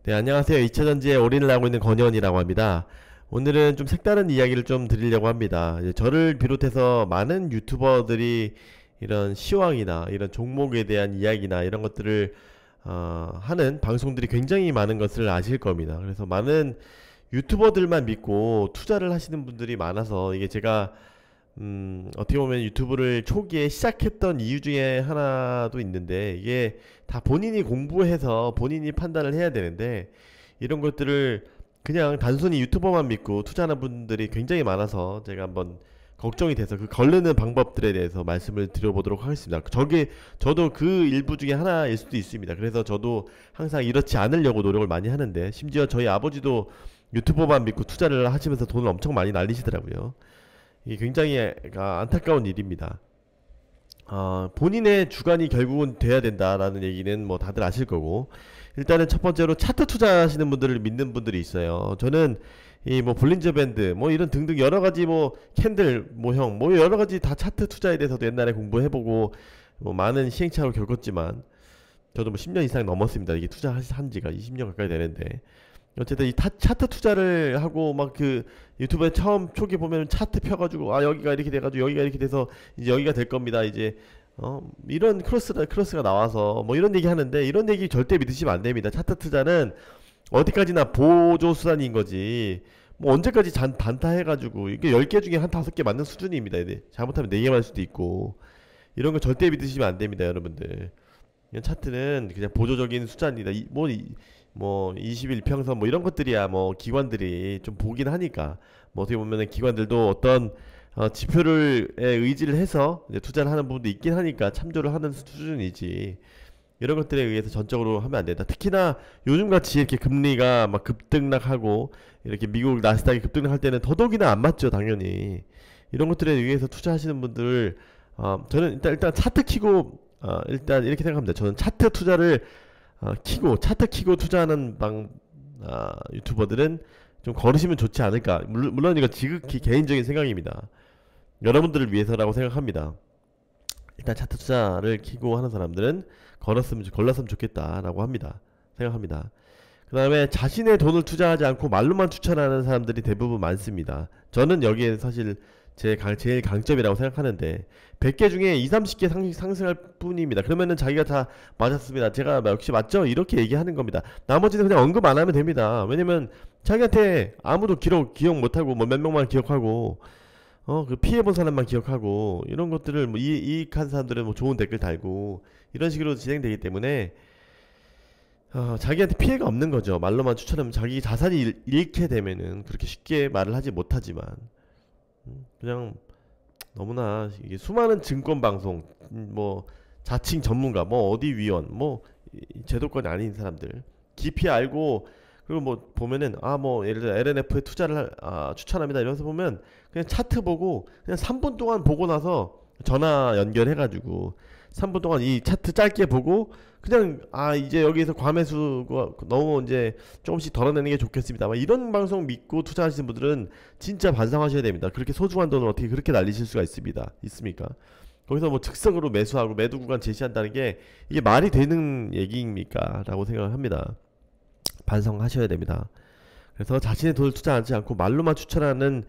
네, 안녕하세요. 2차전지에 올인을 하고 있는 권현이라고 합니다. 오늘은 좀 색다른 이야기를 좀 드리려고 합니다. 이제 저를 비롯해서 많은 유튜버들이 이런 시황이나 이런 종목에 대한 이야기나 이런 것들을 하는 방송들이 굉장히 많은 것을 아실 겁니다. 그래서 많은 유튜버들만 믿고 투자를 하시는 분들이 많아서 이게 제가 어떻게 보면 유튜브를 초기에 시작했던 이유 중에 하나도 있는데, 이게 다 본인이 공부해서 본인이 판단을 해야 되는데, 이런 것들을 그냥 단순히 유튜버만 믿고 투자하는 분들이 굉장히 많아서 제가 한번 걱정이 돼서 그 걸르는 방법들에 대해서 말씀을 드려보도록 하겠습니다. 저도 그 일부 중에 하나일 수도 있습니다. 그래서 저도 항상 이렇지 않으려고 노력을 많이 하는데, 심지어 저희 아버지도 유튜버만 믿고 투자를 하시면서 돈을 엄청 많이 날리시더라고요. 이게 굉장히 안타까운 일입니다. 본인의 주관이 결국은 돼야 된다라는 얘기는 뭐 다들 아실 거고, 일단은 첫 번째로 차트 투자하시는 분들을 믿는 분들이 있어요. 저는 이 뭐 볼린저 밴드 뭐 이런 등등 여러 가지 뭐 캔들 모형 뭐 여러 가지 다 차트 투자에 대해서도 옛날에 공부해보고 뭐 많은 시행착오를 겪었지만, 저도 뭐 10년 이상 넘었습니다. 이게 투자한 지가 20년 가까이 되는데, 어쨌든 이 차트 투자를 하고 막 그 유튜브에 처음 초기 보면 차트 펴가지고 여기가 이렇게 돼가지고 여기가 이렇게 돼서 이제 여기가 될 겁니다. 이제 이런 크로스가 나와서 뭐 이런 얘기 하는데, 이런 얘기 절대 믿으시면 안 됩니다. 차트 투자는 어디까지나 보조 수단인 거지, 뭐 언제까지 단타 해가지고 이게 10개 중에 한 5개 맞는 수준입니다. 잘못하면 4개 맞을 수도 있고, 이런 거 절대 믿으시면 안 됩니다, 여러분들. 이런 차트는 그냥 보조적인 수단이다. 뭐 21평선 뭐 이런 것들이야 뭐 기관들이 좀 보긴 하니까, 뭐 어떻게 보면은 기관들도 어떤 지표를 의지를 해서 이제 투자를 하는 부분도 있긴 하니까 참조를 하는 수준이지, 이런 것들에 의해서 전적으로 하면 안 된다. 특히나 요즘같이 이렇게 금리가 막 급등락하고 이렇게 미국 나스닥이 급등락할 때는 더더욱이나 안 맞죠, 당연히. 이런 것들에 의해서 투자하시는 분들, 저는 일단 차트 키고 일단 이렇게 생각합니다. 저는 차트 투자를 차트 키고 투자하는 유튜버들은 좀 걸으시면 좋지 않을까. 물론 이거 지극히 개인적인 생각입니다. 여러분들을 위해서라고 생각합니다. 일단 차트 투자를 키고 하는 사람들은 걸렀으면 좋겠다라고 생각합니다. 그 다음에 자신의 돈을 투자하지 않고 말로만 추천하는 사람들이 대부분 많습니다. 저는 여기에 사실 제일 강점이라고 생각하는데, 100개 중에 2, 30개 상승할 뿐입니다. 그러면은 자기가 다 맞았습니다, 제가 역시 맞죠? 이렇게 얘기하는 겁니다. 나머지는 그냥 언급 안 하면 됩니다. 왜냐면 자기한테 아무도 기억 못하고 뭐 몇 명만 기억하고 그 피해본 사람만 기억하고, 이런 것들을 뭐 이익한 사람들은 뭐 좋은 댓글 달고 이런 식으로 진행되기 때문에 자기한테 피해가 없는 거죠. 말로만 추천하면 자기 자산이 잃게 되면은 그렇게 쉽게 말을 하지 못하지만, 그냥 너무나 이게 수많은 증권 방송, 뭐 자칭 전문가, 뭐 어디 위원, 뭐 제도권이 아닌 사람들 깊이 알고, 그리고 뭐 보면은 뭐 예를 들어 LNF에 투자를 추천합니다 이러면서 보면, 그냥 차트 보고 그냥 3분 동안 보고 나서 전화 연결해가지고 3분 동안 이 차트 짧게 보고 그냥 이제 여기에서 과매수가 너무 이제 조금씩 덜어내는 게 좋겠습니다, 이런 방송 믿고 투자하시는 분들은 진짜 반성하셔야 됩니다. 그렇게 소중한 돈을 어떻게 그렇게 날리실 수가 있습니까? 거기서 뭐 즉석으로 매수하고 매도 구간 제시한다는 게 이게 말이 되는 얘기입니까? 라고 생각을 합니다. 반성하셔야 됩니다. 그래서 자신의 돈을 투자하지 않고 말로만 추천하는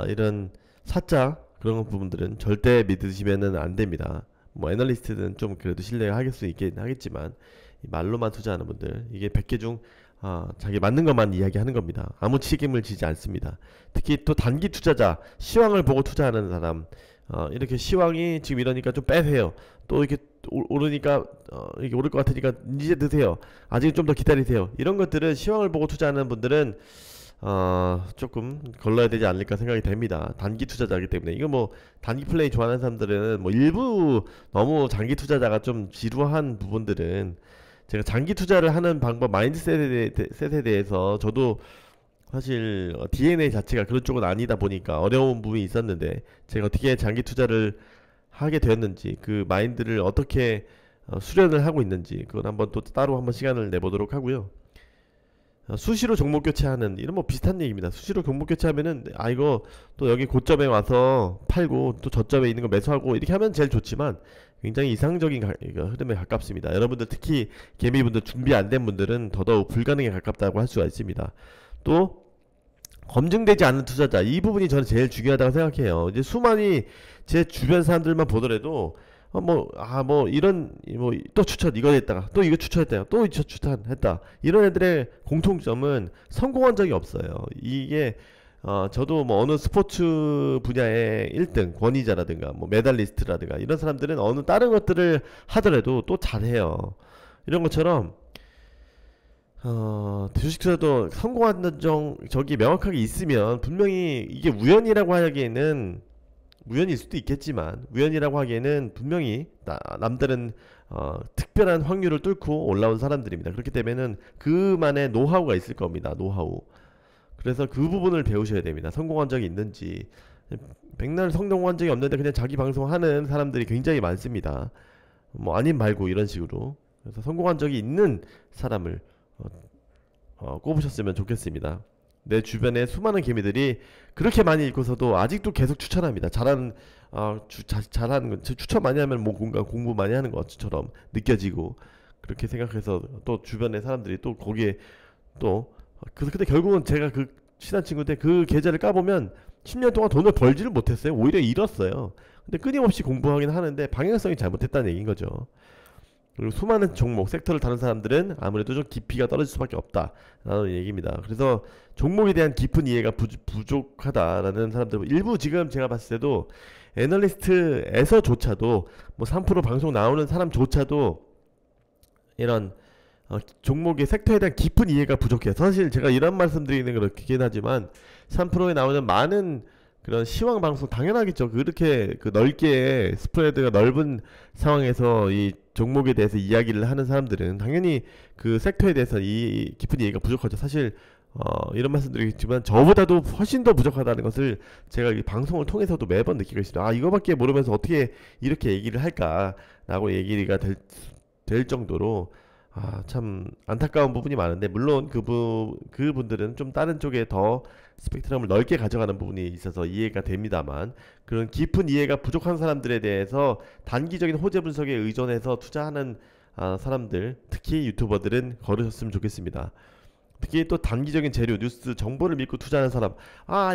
이런 사짜 그런 부분들은 절대 믿으시면은 안 됩니다. 뭐 애널리스트는 좀 그래도 신뢰할 수 있긴 하겠지만, 이 말로만 투자하는 분들, 이게 100개 중 자기 맞는 것만 이야기하는 겁니다. 아무 책임을 지지 않습니다. 특히 또 단기 투자자, 시황을 보고 투자하는 사람, 이렇게 시황이 지금 이러니까 좀 빼세요, 또 이렇게 오르니까 이게 오를 것 같으니까 이제 드세요, 아직 좀 더 기다리세요, 이런 것들은 시황을 보고 투자하는 분들은 조금 걸러야 되지 않을까 생각이 됩니다. 단기 투자자이기 때문에. 이거 뭐 단기 플레이 좋아하는 사람들은 뭐 일부 너무 장기 투자자가 좀 지루한 부분들은, 제가 장기 투자를 하는 방법, 마인드셋에 대해서 저도 사실 DNA 자체가 그런 쪽은 아니다 보니까 어려운 부분이 있었는데, 제가 어떻게 장기 투자를 하게 되었는지, 그 마인드를 어떻게 수련을 하고 있는지, 그건 한번 또 따로 한번 시간을 내보도록 하고요. 수시로 종목 교체하는, 이런 뭐 비슷한 얘기입니다. 수시로 종목 교체하면은 이거 또 여기 고점에 와서 팔고 또 저점에 있는 거 매수하고 이렇게 하면 제일 좋지만, 굉장히 이상적인 이거 흐름에 가깝습니다. 여러분들 특히 개미분들 준비 안 된 분들은 더더욱 불가능에 가깝다고 할 수가 있습니다. 또 검증되지 않은 투자자, 이 부분이 저는 제일 중요하다고 생각해요. 이제 수많이 제 주변 사람들만 보더라도 이런 또 추천 이거 했다가 또 이거 추천했다가 또 이거 추천했다, 이런 애들의 공통점은 성공한 적이 없어요. 이게 저도 뭐 어느 스포츠 분야의 1등 권위자라든가 뭐 메달리스트라든가 이런 사람들은 어느 다른 것들을 하더라도 또 잘해요. 이런 것처럼 주식 투자도 성공한다는 적이 명확하게 있으면, 분명히 이게 우연이라고 하기에는, 우연일 수도 있겠지만 우연이라고 하기에는 분명히 남들은 특별한 확률을 뚫고 올라온 사람들입니다. 그렇기 때문에는 그만의 노하우가 있을 겁니다. 노하우. 그래서 그 부분을 배우셔야 됩니다. 성공한 적이 있는지. 백날 성공한 적이 없는데 그냥 자기 방송하는 사람들이 굉장히 많습니다. 뭐 아님 말고 이런 식으로. 그래서 성공한 적이 있는 사람을 꼽으셨으면 좋겠습니다. 내 주변에 수많은 개미들이 그렇게 많이 읽고서도 아직도 계속 추천합니다. 잘하는 건 추천 많이 하면 뭐 공부 많이 하는 것처럼 느껴지고, 그렇게 생각해서 또 주변의 사람들이 또 거기에 또 근데 결국은 제가 그 친한 친구 때 그 계좌를 까보면 10년 동안 돈을 벌지를 못했어요. 오히려 잃었어요. 근데 끊임없이 공부하긴 하는데 방향성이 잘못했다는 얘기인 거죠. 그리고 수많은 종목, 섹터를 다룬 사람들은 아무래도 좀 깊이가 떨어질 수밖에 없다라는 얘기입니다. 그래서 종목에 대한 깊은 이해가 부족하다라는 사람들, 일부 지금 제가 봤을 때도 애널리스트에서조차도 뭐 3% 방송 나오는 사람조차도 이런 종목의 섹터에 대한 깊은 이해가 부족해요. 사실 제가 이런 말씀 드리는 건 그렇긴 하지만 3%에 나오는 많은 그런 시황 방송 당연하겠죠. 그렇게 넓게 스프레드가 넓은 상황에서 이 종목에 대해서 이야기를 하는 사람들은 당연히 그 섹터에 대해서 이 깊은 이해가 부족하죠. 사실 이런 말씀드리겠지만 저보다도 훨씬 더 부족하다는 것을 제가 이 방송을 통해서도 매번 느끼고 있습니다. 이거밖에 모르면서 어떻게 이렇게 얘기를 할까라고 얘기가 될 정도로 참 안타까운 부분이 많은데, 물론 그분들은 좀 다른 쪽에 더 스펙트럼을 넓게 가져가는 부분이 있어서 이해가 됩니다만, 그런 깊은 이해가 부족한 사람들에 대해서 단기적인 호재 분석에 의존해서 투자하는 사람들, 특히 유튜버들은 거르셨으면 좋겠습니다. 특히 또 단기적인 재료, 뉴스, 정보를 믿고 투자하는 사람,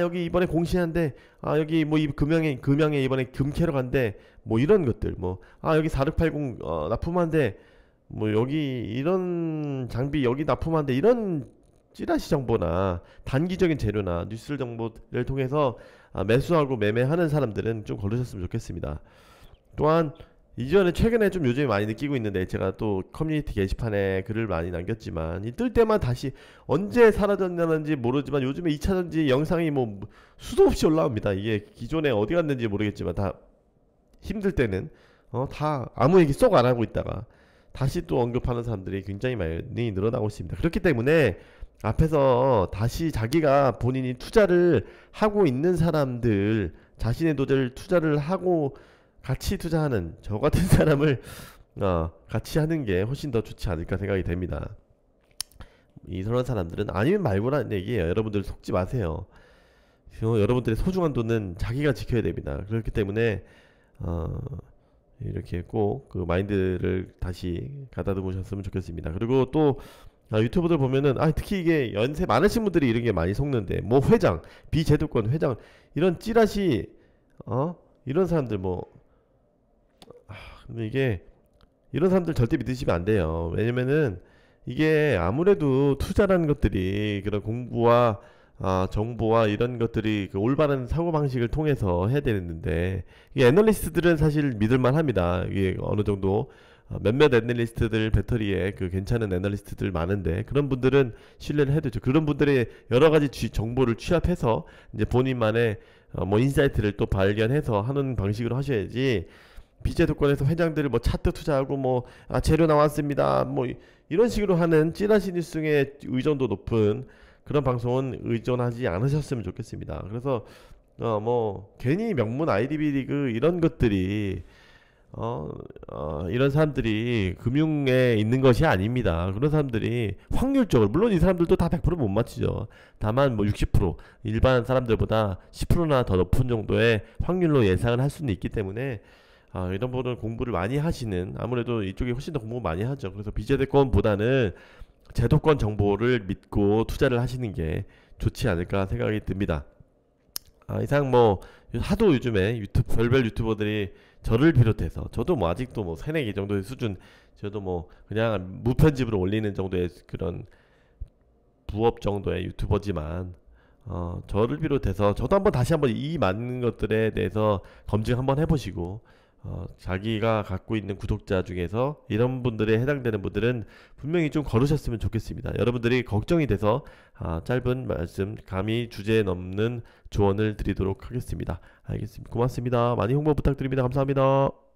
여기 이번에 공시한데, 여기 뭐 이 금양에 이번에 금캐러 간대, 뭐 이런 것들, 여기 4680 납품한데, 뭐 여기 이런 장비 여기 납품한데, 이런 찌라시 정보나 단기적인 재료나 뉴스 정보를 통해서 매수하고 매매하는 사람들은 좀 걸으셨으면 좋겠습니다. 또한 이전에 최근에 좀 요즘에 많이 느끼고 있는데, 제가 또 커뮤니티 게시판에 글을 많이 남겼지만 이 뜰 때만 다시 언제 사라졌냐는지 모르지만 요즘에 2차전지 영상이 뭐 수도 없이 올라옵니다. 이게 기존에 어디 갔는지 모르겠지만 다 힘들 때는 다 아무 얘기 쏙 안 하고 있다가 다시 또 언급하는 사람들이 굉장히 많이 늘어나고 있습니다. 그렇기 때문에 앞에서 다시 자기가 본인이 투자를 하고 있는 사람들, 자신의 돈을 투자를 하고 같이 투자하는 저 같은 사람을 같이 하는 게 훨씬 더 좋지 않을까 생각이 됩니다. 이런 사람들은 아니면 말고라는 얘기예요. 여러분들 속지 마세요. 여러분들의 소중한 돈은 자기가 지켜야 됩니다. 그렇기 때문에 이렇게 꼭 그 마인드를 다시 가다듬으셨으면 좋겠습니다. 그리고 또 유튜버들 보면은 특히 이게 연세 많으신 분들이 이런 게 많이 속는데, 뭐 회장, 비제도권 회장, 이런 찌라시 이런 사람들 근데 이게 이런 사람들 절대 믿으시면 안 돼요. 왜냐면은 이게 아무래도 투자라는 것들이 그런 공부와 정보와 이런 것들이 그 올바른 사고방식을 통해서 해야 되는데, 이게 애널리스트들은 사실 믿을만 합니다. 이게 어느 정도 몇몇 애널리스트들 배터리에 그 괜찮은 애널리스트들 많은데, 그런 분들은 신뢰를 해야 되죠. 그런 분들의 여러 가지 정보를 취합해서 이제 본인만의 인사이트를 또 발견해서 하는 방식으로 하셔야지, 비제도권에서 회장들을 차트 투자하고 재료 나왔습니다 이런 식으로 하는 찌라시 뉴스에 의존도 높은 그런 방송은 의존하지 않으셨으면 좋겠습니다. 그래서 괜히 명문 아이디비 리그 이런 것들이 이런 사람들이 금융에 있는 것이 아닙니다. 그런 사람들이 확률적으로, 물론 이 사람들도 다 100% 못 맞히죠. 다만 60%, 일반 사람들보다 10%나 더 높은 정도의 확률로 예상을 할 수는 있기 때문에 이런 분은 공부를 많이 하시는, 아무래도 이쪽이 훨씬 더 공부 많이 하죠. 그래서 비제도권보다는 제도권 정보를 믿고 투자를 하시는 게 좋지 않을까 생각이 듭니다. 이상 뭐 하도 요즘에 별별 유튜버들이 저를 비롯해서, 저도 뭐 아직도 뭐 세네 개 정도의 수준, 저도 뭐 그냥 무편집으로 올리는 정도의 그런 부업 정도의 유튜버지만, 저를 비롯해서 저도 한번 다시 한번 이 많은 것들에 대해서 검증 한번 해보시고, 자기가 갖고 있는 구독자 중에서 이런 분들에 해당되는 분들은 분명히 좀 걸으셨으면 좋겠습니다. 여러분들이 걱정이 돼서 짧은 말씀, 감히 주제에 넘는 조언을 드리도록 하겠습니다. 알겠습니다. 고맙습니다. 많이 홍보 부탁드립니다. 감사합니다.